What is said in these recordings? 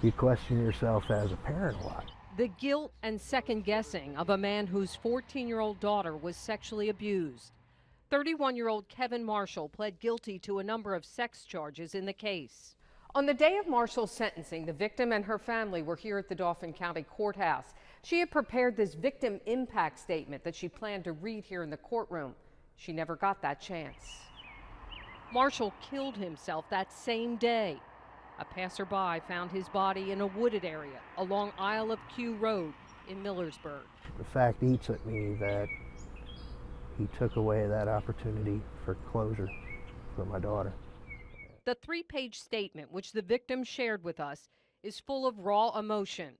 You question yourself as a parent a lot. The guilt and second guessing of a man whose 14-year-old daughter was sexually abused. 31-year-old Kevin Marshall pled guilty to a number of sex charges in the case. On the day of Marshall's sentencing, the victim and her family were here at the Dauphin County Courthouse. She had prepared this victim impact statement that she planned to read here in the courtroom. She never got that chance. Marshall killed himself that same day. A passerby found his body in a wooded area along Isle of Q Road in Millersburg. The fact eats at me that he took away that opportunity for closure for my daughter. The 3-page statement, which the victim shared with us, is full of raw emotion.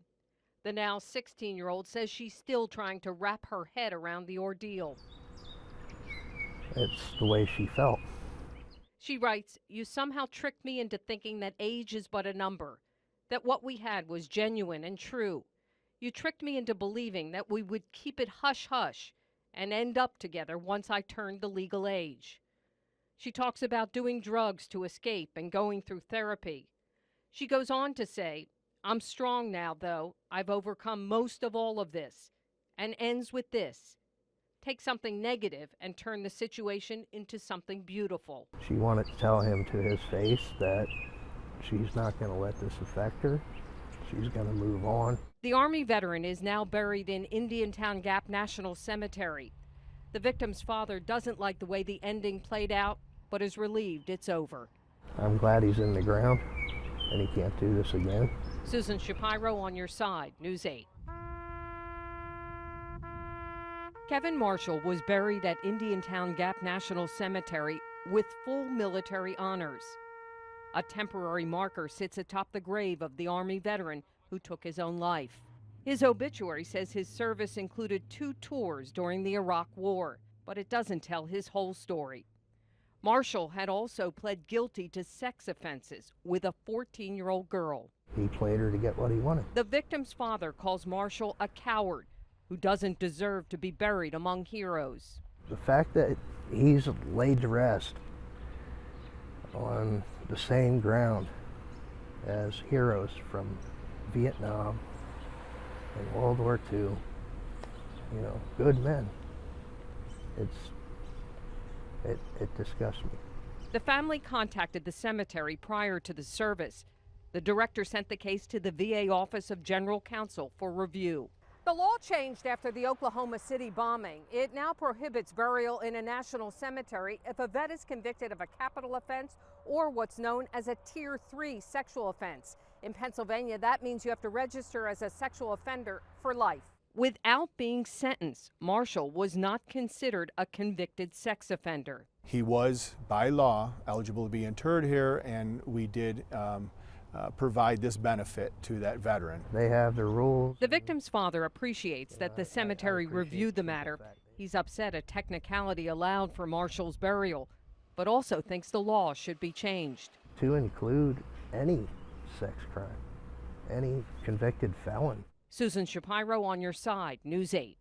The now 16-year-old says she's still trying to wrap her head around the ordeal. It's the way she felt. She writes, "You somehow tricked me into thinking that age is but a number, that what we had was genuine and true. You tricked me into believing that we would keep it hush-hush and end up together once I turned the legal age." She talks about doing drugs to escape and going through therapy. She goes on to say, "I'm strong now, though. I've overcome most of all of this," and ends with this: "Take something negative and turn the situation into something beautiful." She wanted to tell him to his face that she's not going to let this affect her. She's going to move on. The Army veteran is now buried in Indiantown Gap National Cemetery. The victim's father doesn't like the way the ending played out, but is relieved it's over. I'm glad he's in the ground and he can't do this again. Susan Shapiro on your side, News 8. Kevin Marshall was buried at Indiantown Gap National Cemetery with full military honors. A temporary marker sits atop the grave of the Army veteran who took his own life. His obituary says his service included 2 tours during the Iraq War, but it doesn't tell his whole story. Marshall had also pled guilty to sex offenses with a 14-year-old girl. He played her to get what he wanted. The victim's father calls Marshall a coward who doesn't deserve to be buried among heroes. The fact that he's laid to rest on the same ground as heroes from Vietnam and World War II, good men, it disgusts me. The family contacted the cemetery prior to the service. The director sent the case to the VA Office of General Counsel for review. The law changed after the Oklahoma City bombing. It now prohibits burial in a national cemetery if a vet is convicted of a capital offense or what's known as a Tier 3 sexual offense. In Pennsylvania, that means you have to register as a sexual offender for life. Without being sentenced, Marshall was not considered a convicted sex offender. He was, by law, eligible to be interred here, and we did provide this benefit to that veteran. They have their rules. The victim's father appreciates that the cemetery reviewed the matter. He's upset a technicality allowed for Marshall's burial, but also thinks the law should be changed. To include any sex crime, any convicted felon. Susan Shapiro on your side, News 8.